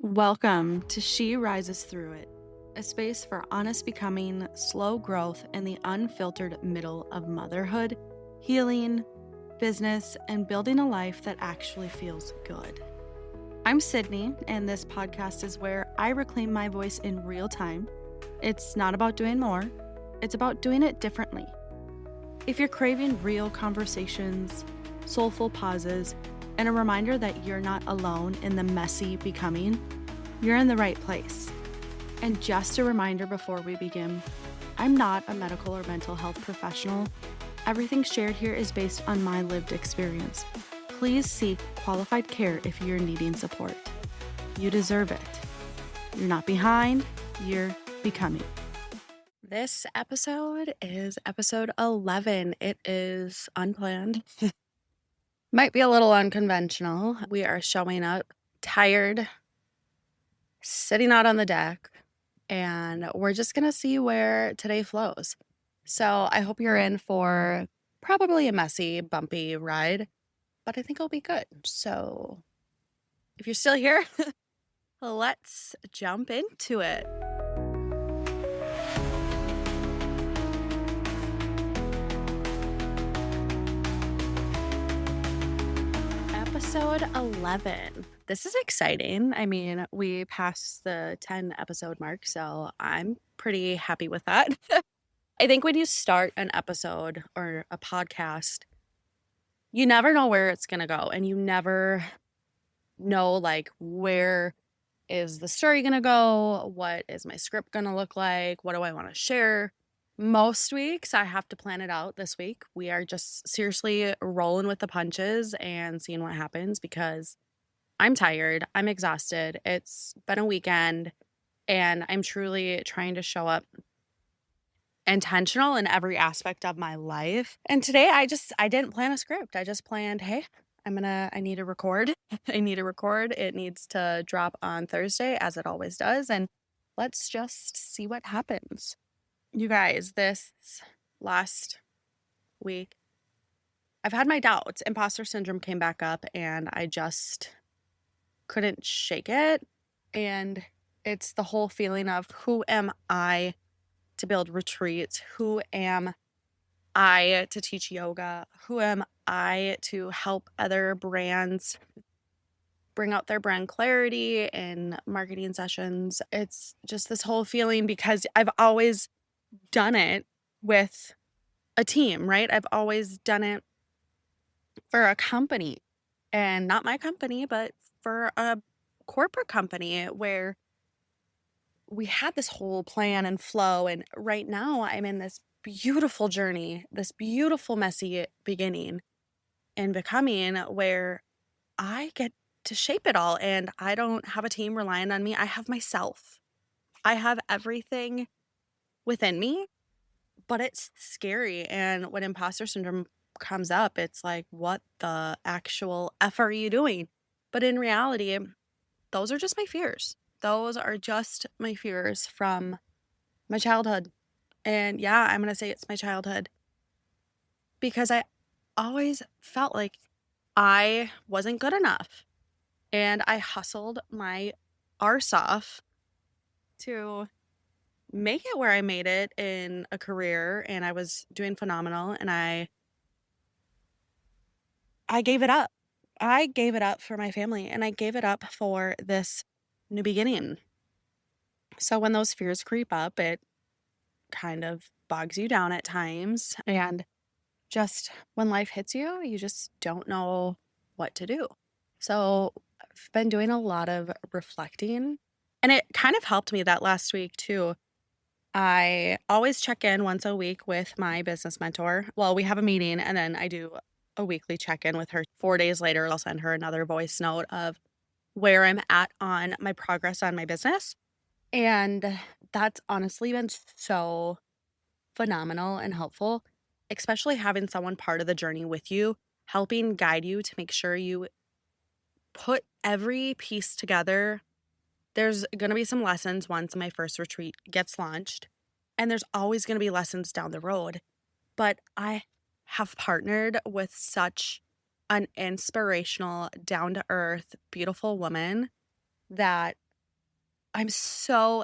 Welcome to She Rises Through It, a space for honest becoming, slow growth, and the unfiltered middle of motherhood, healing, business, and building a life that actually feels good. I'm Sydney, and this podcast is where I reclaim my voice in real time. It's not about doing more, it's about doing it differently. If you're craving real conversations, soulful pauses, and a reminder that you're not alone in the messy becoming, you're in the right place. And just a reminder before we begin, I'm not a medical or mental health professional. Everything shared here is based on my lived experience. Please seek qualified care if you're needing support. You deserve it. You're not behind, you're becoming. This episode is episode 11. It is unplanned. Might be a little unconventional. We are showing up tired, sitting out on the deck, and we're just going to see where today flows. So I hope you're in for probably a messy, bumpy ride, but I think it'll be good. So if you're still here, let's jump into it. Episode 11. This is exciting. I mean, we passed the 10 episode mark, so I'm pretty happy with that. I think when you start an episode or a podcast, you never know where it's going to go, and you never know where is the story going to go? What is my script going to look like? What do I want to share? Most weeks I have to plan it out. This week we are just seriously rolling with the punches and seeing what happens because I'm tired. I'm exhausted. It's been a weekend and I'm truly trying to show up intentional in every aspect of my life. And today I didn't plan a script. I just planned, hey, I need to record. I need to record. It needs to drop on Thursday as it always does. And let's just see what happens. You guys, this last week, I've had my doubts. Imposter syndrome came back up and I just couldn't shake it. And it's the whole feeling of who am I to build retreats? Who am I to teach yoga? Who am I to help other brands bring out their brand clarity in marketing sessions? It's just this whole feeling because I've always done it with a team, right? I've always done it for a company, and not my company, but for a corporate company where we had this whole plan and flow. And right now I'm in this beautiful journey, this beautiful, messy beginning and becoming where I get to shape it all. And I don't have a team relying on me. I have myself. I have everything within me, but it's scary. And when imposter syndrome comes up, it's like, what the actual F are you doing? But in reality, those are just my fears. Those are just my fears from my childhood. And yeah, I'm going to say it's my childhood because I always felt like I wasn't good enough. And I hustled my arse off to make it where I made it in a career, and I was doing phenomenal, and I gave it up. I gave it up for my family, and I gave it up for this new beginning. So when those fears creep up, it kind of bogs you down at times. And just when life hits you, you just don't know what to do. So I've been doing a lot of reflecting, and it kind of helped me that last week too. I always check in once a week with my business mentor. Well, we have a meeting and then I do a weekly check-in with her. 4 days later, I'll send her another voice note of where I'm at on my progress on my business. And that's honestly been so phenomenal and helpful, especially having someone part of the journey with you, helping guide you to make sure you put every piece together. There's going to be some lessons once my first retreat gets launched, and there's always going to be lessons down the road. But I have partnered with such an inspirational, down-to-earth, beautiful woman that I'm so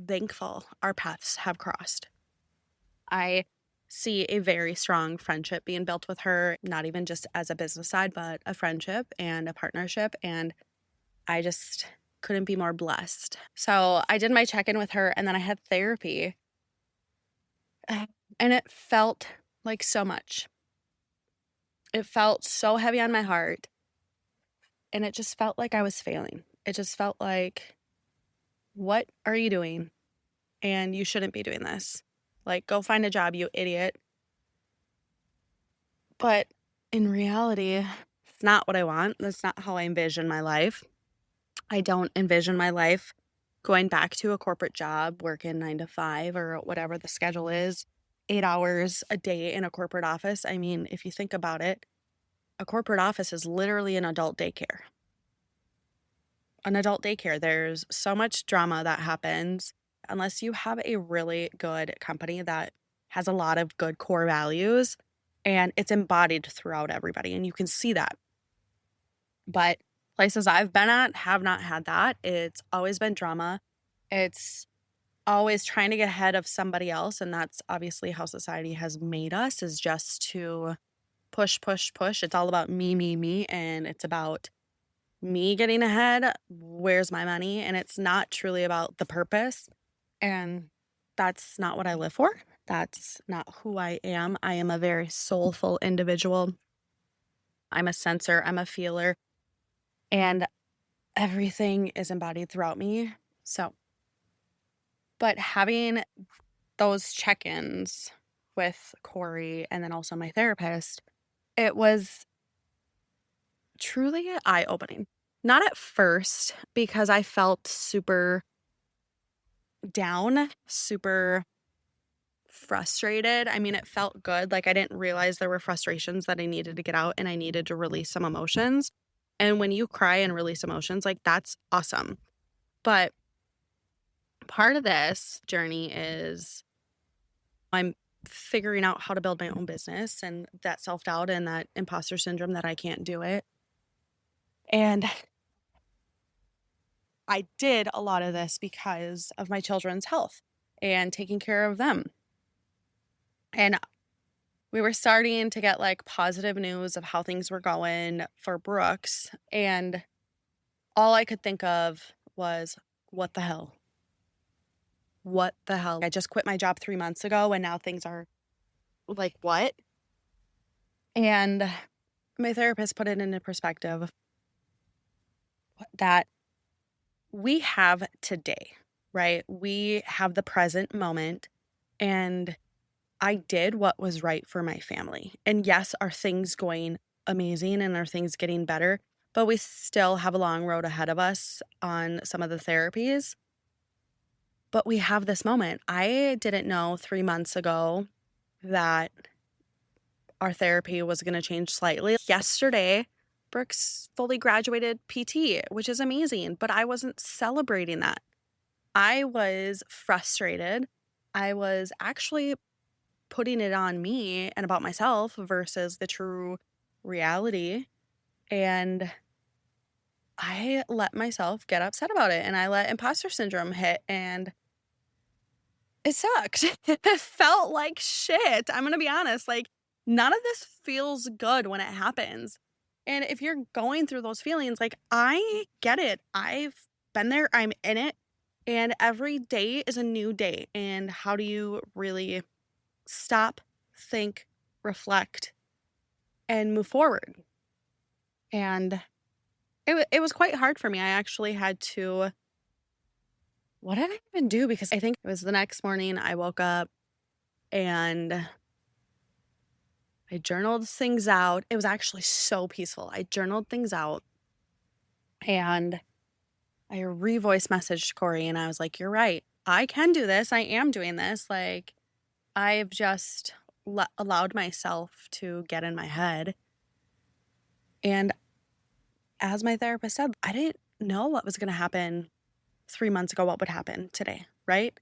thankful our paths have crossed. I see a very strong friendship being built with her, not even just as a business side, but a friendship and a partnership. And I just couldn't be more blessed. So I did my check in with her and then I had therapy. And it felt like so much. It felt so heavy on my heart. And it just felt like I was failing. It just felt like, what are you doing? And you shouldn't be doing this. Like, go find a job, you idiot. But in reality, it's not what I want. That's not how I envision my life. I don't envision my life going back to a corporate job, working 9 to 5 or whatever the schedule is, 8 hours a day in a corporate office. I mean, if you think about it, a corporate office is literally an adult daycare. An adult daycare. There's so much drama that happens unless you have a really good company that has a lot of good core values and it's embodied throughout everybody. And you can see that. But places I've been at have not had that. It's always been drama. It's always trying to get ahead of somebody else. And that's obviously how society has made us, is just to push, push, push. It's all about me, me, me. And it's about me getting ahead. Where's my money? And it's not truly about the purpose. And that's not what I live for. That's not who I am. I am a very soulful individual. I'm a sensor. I'm a feeler. And everything is embodied throughout me. So, but having those check-ins with Corey and then also my therapist, it was truly eye-opening. Not at first, because I felt super down, super frustrated. I mean, it felt good. Like, I didn't realize there were frustrations that I needed to get out and I needed to release some emotions. And when you cry and release emotions, like, that's awesome. But part of this journey is I'm figuring out how to build my own business, and that self-doubt and that imposter syndrome that I can't do it. And I did a lot of this because of my children's health and taking care of them. And we were starting to get like positive news of how things were going for Brooks. And all I could think of was, what the hell? What the hell? I just quit my job 3 months ago and now things are like, what? And my therapist put it into perspective that we have today, right? We have the present moment, and I did what was right for my family. And yes, are things going amazing and are things getting better? But we still have a long road ahead of us on some of the therapies. But we have this moment. I didn't know 3 months ago that our therapy was going to change slightly. Yesterday, Brooks fully graduated PT, which is amazing, but I wasn't celebrating that. I was frustrated. I was actually putting it on me and about myself versus the true reality. And I let myself get upset about it, and I let imposter syndrome hit, and it sucked. It felt like shit. I'm going to be honest. Like, none of this feels good when it happens. And if you're going through those feelings, like, I get it. I've been there. I'm in it. And every day is a new day. And how do you really stop, think, reflect, and move forward? And it was quite hard for me. I actually had to, what did I even do? Because I think it was the next morning I woke up and I journaled things out. It was actually so peaceful. I journaled things out and I revoice messaged Corey and I was like, you're right. I can do this. I am doing this. Like, I've just allowed myself to get in my head. And as my therapist said, I didn't know what was going to happen 3 months ago, what would happen today, right?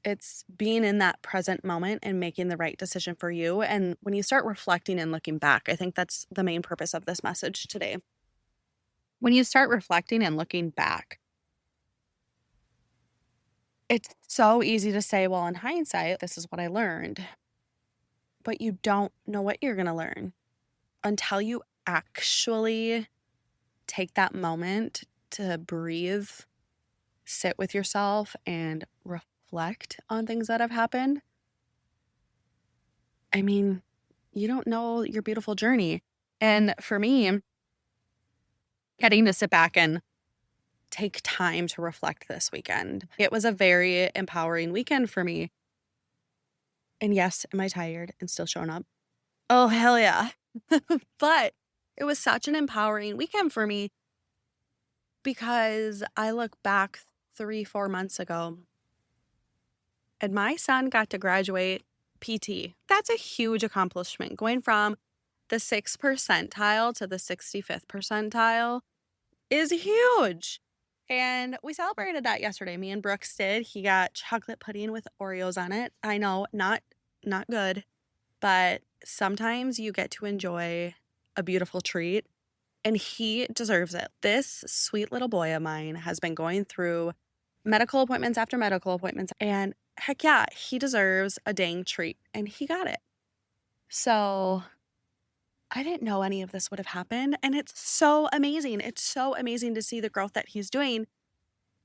It's being in that present moment and making the right decision for you. And when you start reflecting and looking back, I think that's the main purpose of this message today. When you start reflecting and looking back, It's so easy to say, well, in hindsight, this is what I learned, but you don't know what you're going to learn until you actually take that moment to breathe, sit with yourself, and reflect on things that have happened. I mean, you don't know your beautiful journey. And for me, getting to sit back and take time to reflect this weekend, it was a very empowering weekend for me. And yes, am I tired and still showing up? Oh, hell yeah. But it was such an empowering weekend for me because I look back 3, 4 months ago and my son got to graduate PT. That's a huge accomplishment. Going from the 6th percentile to the 65th percentile is huge. And we celebrated that yesterday. Me and Brooks did. He got chocolate pudding with Oreos on it. I know, not good, but sometimes you get to enjoy a beautiful treat, and he deserves it. This sweet little boy of mine has been going through medical appointments after medical appointments, and heck yeah, he deserves a dang treat, and he got it. So I didn't know any of this would have happened, and it's so amazing. It's so amazing to see the growth that he's doing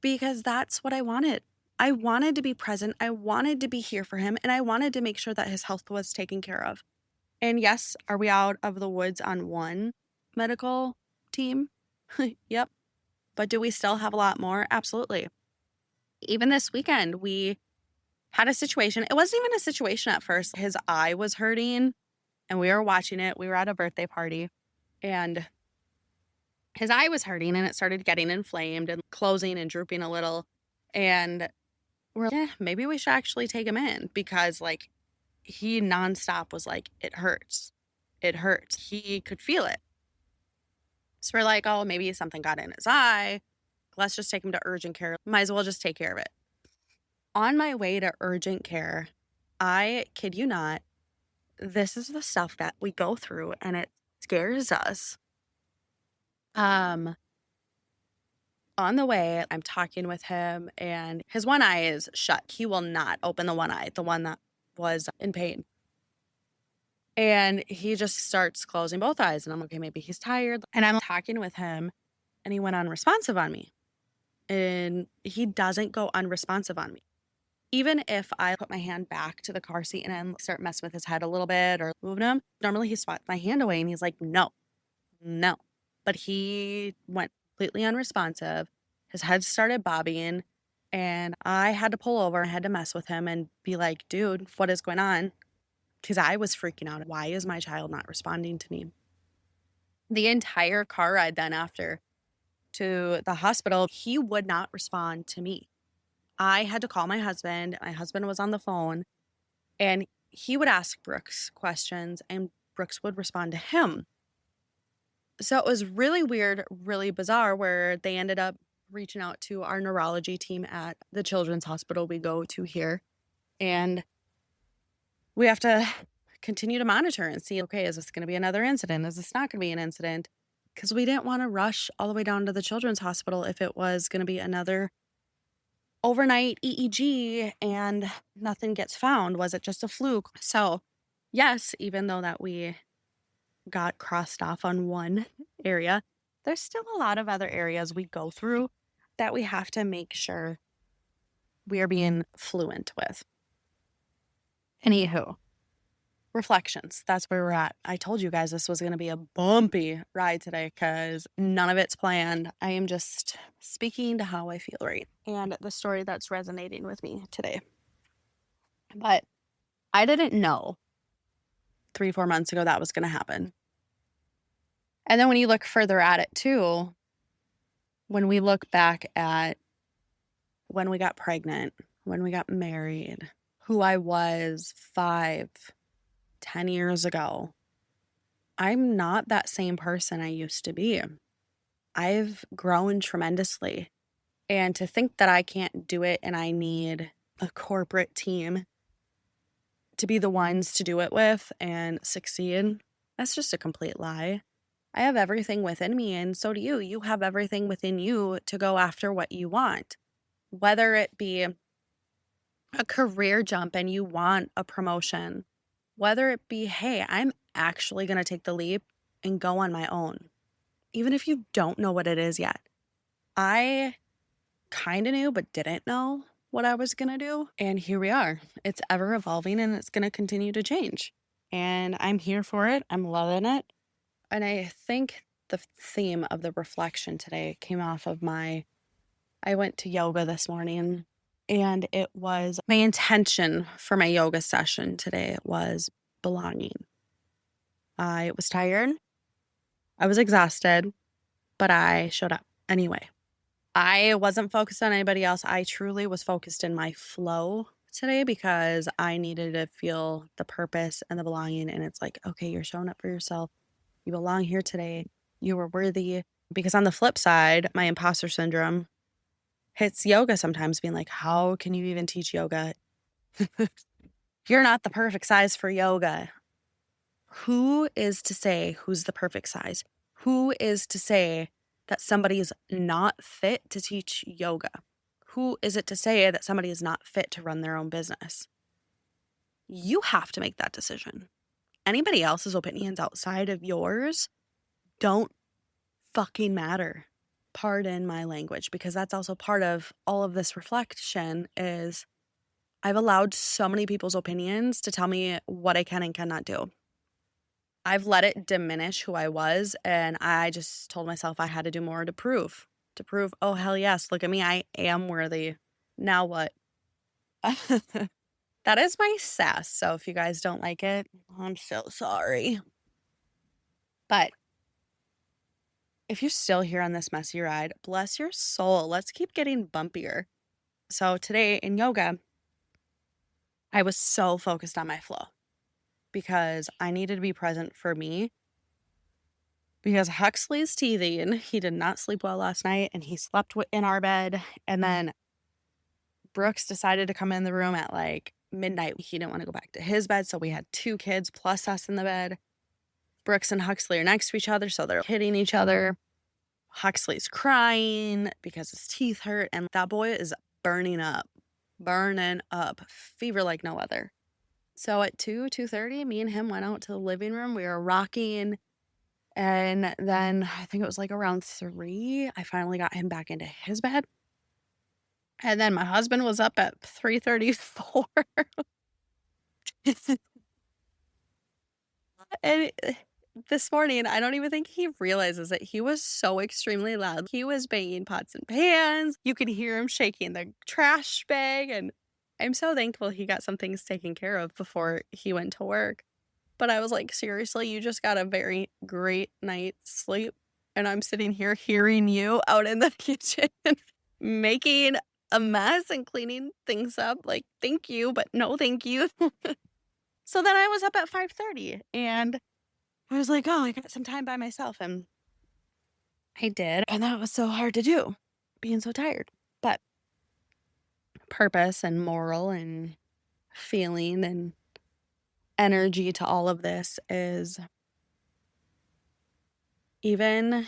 because that's what I wanted. I wanted to be present. I wanted to be here for him, and I wanted to make sure that his health was taken care of. And yes, are we out of the woods on one medical team? Yep. But do we still have a lot more? Absolutely. Even this weekend, we had a situation. It wasn't even a situation at first. His eye was hurting and we were watching it. We were at a birthday party and his eye was hurting and it started getting inflamed and closing and drooping a little. And we're like, maybe we should actually take him in because like he nonstop was like, it hurts. It hurts. He could feel it. So we're like, oh, maybe something got in his eye. Let's just take him to urgent care. Might as well just take care of it. On my way to urgent care, I kid you not, this is the stuff that we go through and it scares us. On the way, I'm talking with him and his one eye is shut. He will not open the one eye, the one that was in pain. And he just starts closing both eyes. And I'm like, okay, maybe he's tired. And I'm talking with him and he went unresponsive on me. And he doesn't go unresponsive on me. Even if I put my hand back to the car seat and I start messing with his head a little bit or moving him, normally he swats my hand away and he's like, no. But he went completely unresponsive. His head started bobbing and I had to pull over. I had to mess with him and be like, dude, what is going on? Because I was freaking out. Why is my child not responding to me? The entire car ride then after to the hospital, he would not respond to me. I had to call my husband. My husband was on the phone and he would ask Brooks questions and Brooks would respond to him. So it was really weird, really bizarre where they ended up reaching out to our neurology team at the children's hospital we go to here. And we have to continue to monitor and see, okay, is this going to be another incident? Is this not going to be an incident? Because we didn't want to rush all the way down to the children's hospital if it was going to be another overnight EEG and nothing gets found. Was it just a fluke? So yes, even though that we got crossed off on one area, there's still a lot of other areas we go through that we have to make sure we are being fluent with. Anywho, reflections. That's where we're at. I told you guys this was going to be a bumpy ride today because none of it's planned. I am just speaking to how I feel right and the story that's resonating with me today. But I didn't know 3, 4 months ago that was going to happen. And then when you look further at it too, when we look back at when we got pregnant, when we got married, who I was 5, 10 years ago, I'm not that same person I used to be. I've grown tremendously. And to think that I can't do it and I need a corporate team to be the ones to do it with and succeed, that's just a complete lie. I have everything within me, and so do you. You have everything within you to go after what you want, whether it be a career jump and you want a promotion, whether it be, hey, I'm actually going to take the leap and go on my own, even if you don't know what it is yet. I kind of knew, but didn't know what I was going to do. And here we are. It's ever evolving and it's going to continue to change. And I'm here for it. I'm loving it. And I think the theme of the reflection today came off of I went to yoga this morning, and it was my intention for my yoga session today was belonging. I was tired. I was exhausted, but I showed up anyway. I wasn't focused on anybody else. I truly was focused in my flow today because I needed to feel the purpose and the belonging. And it's like, okay, you're showing up for yourself. You belong here today. You were worthy. Because on the flip side, my imposter syndrome hits yoga sometimes, being like, how can you even teach yoga? You're not the perfect size for yoga. Who is to say who's the perfect size? Who is to say that somebody is not fit to teach yoga? Who is it to say that somebody is not fit to run their own business? You have to make that decision. Anybody else's opinions outside of yours don't fucking matter. Pardon my language, because that's also part of all of this reflection is I've allowed so many people's opinions to tell me what I can and cannot do. I've let it diminish who I was, and I just told myself I had to do more to prove, oh, hell yes, look at me, I am worthy. Now what? That is my sass, so if you guys don't like it, I'm so sorry. But if you're still here on this messy ride, bless your soul. Let's keep getting bumpier. So today in yoga, I was so focused on my flow because I needed to be present for me. Because Huxley's teething, he did not sleep well last night and he slept in our bed. And then Brooks decided to come in the room at like midnight. He didn't want to go back to his bed. So we had 2 kids plus us in the bed. Brooks and Huxley are next to each other. So they're hitting each other. Huxley's crying because his teeth hurt. And that boy is burning up, fever like no other. So at 2:30, me and him went out to the living room. We were rocking. And then I think it was like around 3, I finally got him back into his bed. And then my husband was up at 3:34. And this morning, I don't even think he realizes it. He was so extremely loud. He was banging pots and pans. You could hear him shaking the trash bag. And I'm so thankful he got some things taken care of before he went to work. But I was like, seriously, you just got a very great night's sleep. And I'm sitting here hearing you out in the kitchen making a mess and cleaning things up. Like, thank you, but no thank you. So then I was up at 5:30 and I was like, oh, I got some time by myself. And I did. And that was so hard to do, being so tired. But purpose and moral and feeling and energy to all of this is even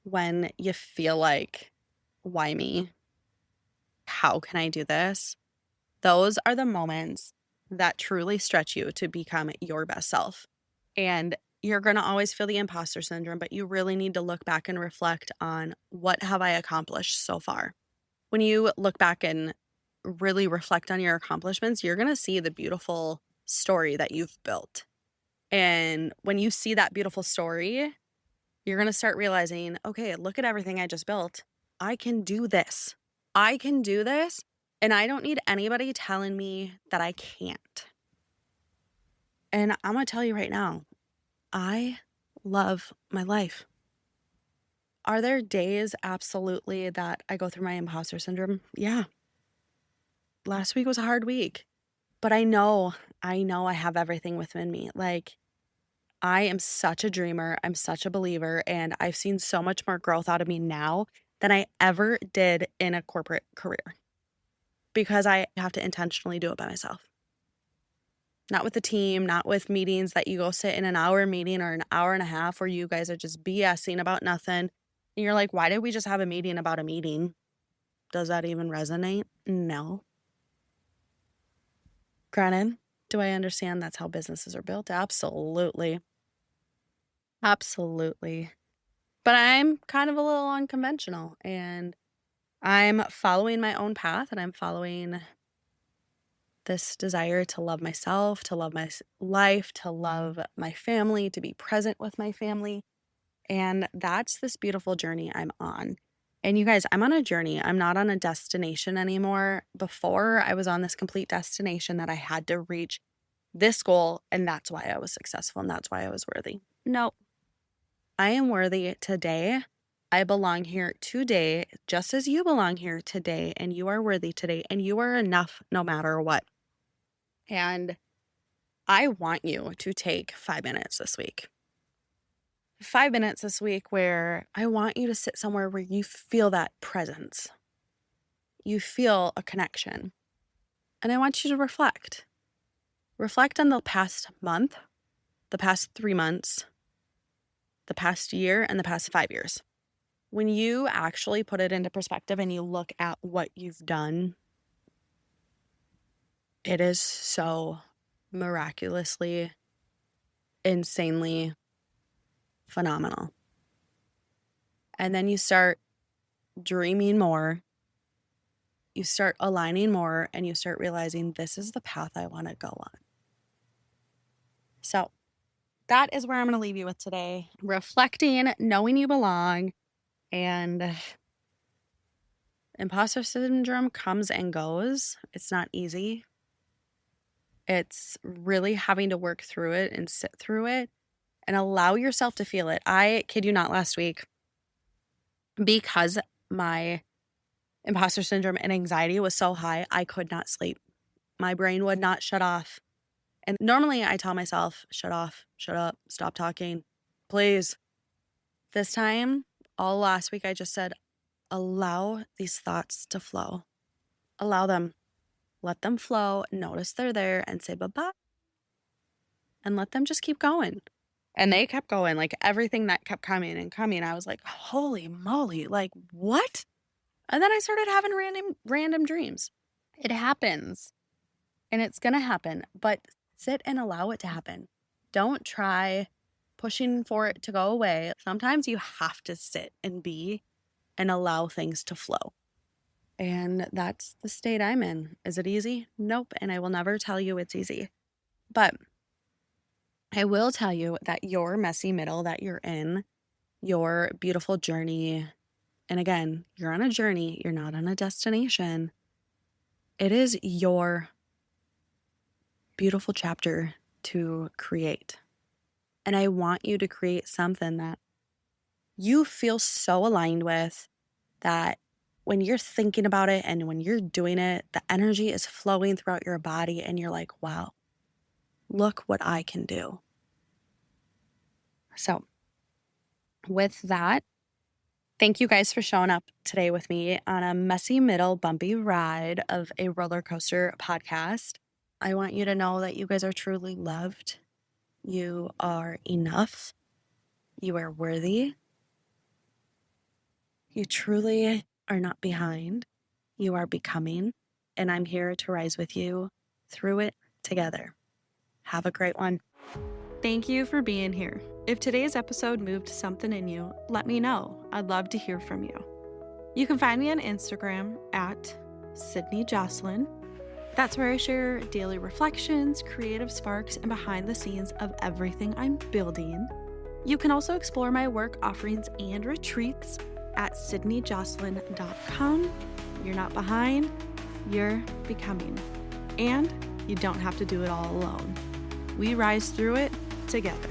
when you feel like, why me? How can I do this? Those are the moments that truly stretch you to become your best self. And you're going to always feel the imposter syndrome, but you really need to look back and reflect on what have I accomplished so far. When you look back and really reflect on your accomplishments, you're going to see the beautiful story that you've built. And when you see that beautiful story, you're going to start realizing, okay, look at everything I just built. I can do this. I can do this. And I don't need anybody telling me that I can't. And I'm going to tell you right now, I love my life. Are there days absolutely that I go through my imposter syndrome? Yeah. Last week was a hard week, but I know I have everything within me. Like, I am such a dreamer. I'm such a believer, and I've seen so much more growth out of me now than I ever did in a corporate career because I have to intentionally do it by myself. Not with the team, not with meetings that you go sit in an hour meeting or an hour and a half where you guys are just BSing about nothing. And you're like, why did we just have a meeting about a meeting? Does that even resonate? No. Granted, do I understand that's how businesses are built? Absolutely. Absolutely. But I'm kind of a little unconventional and I'm following my own path and I'm following this desire to love myself, to love my life, to love my family, to be present with my family. And that's this beautiful journey I'm on. And you guys, I'm on a journey. I'm not on a destination anymore. Before, I was on this complete destination that I had to reach this goal, and that's why I was successful and that's why I was worthy. No, I am worthy today. I belong here today, just as you belong here today, and you are worthy today, and you are enough no matter what. And I want you to take 5 minutes this week. 5 minutes this week where I want you to sit somewhere where you feel that presence. You feel a connection. And I want you to reflect. Reflect on the past month, the past 3 months, the past year, and the past 5 years. When you actually put it into perspective and you look at what you've done, it is so miraculously, insanely phenomenal. And then you start dreaming more, you start aligning more, and you start realizing this is the path I want to go on. So that is where I'm going to leave you with today. Reflecting, knowing you belong, and imposter syndrome comes and goes. It's not easy. It's really having to work through it and sit through it and allow yourself to feel it. I kid you not, last week, because my imposter syndrome and anxiety was so high, I could not sleep. My brain would not shut off. And normally I tell myself, shut off, shut up, stop talking, please. This time, all last week, I just said, allow these thoughts to flow. Allow them. Let them flow. Notice they're there and say bye-bye. And let them just keep going. And they kept going. Like everything that kept coming and coming, I was like, holy moly, like what? And then I started having random dreams. It happens. And it's going to happen. But sit and allow it to happen. Don't try pushing for it to go away. Sometimes you have to sit and be and allow things to flow. And that's the state I'm in. Is it easy? Nope. And I will never tell you it's easy. But I will tell you that your messy middle that you're in, your beautiful journey, and again, you're on a journey, you're not on a destination. It is your beautiful chapter to create. And I want you to create something that you feel so aligned with, that when you're thinking about it and when you're doing it, the energy is flowing throughout your body and you're like, wow, look what I can do. So with that, thank you guys for showing up today with me on a messy middle bumpy ride of a roller coaster podcast. I want you to know that you guys are truly loved. You are enough. You are worthy. You truly are not behind. You are becoming. And I'm here to rise with you through it together. Have a great one. Thank you for being here. If today's episode moved something in you, let me know. I'd love to hear from you. You can find me on Instagram at Sydney Jocelyn. That's where I share daily reflections, creative sparks, and behind the scenes of everything I'm building. You can also explore my work offerings and retreats at sydneyjocelyn.com. You're not behind, you're becoming. And you don't have to do it all alone. We rise through it together.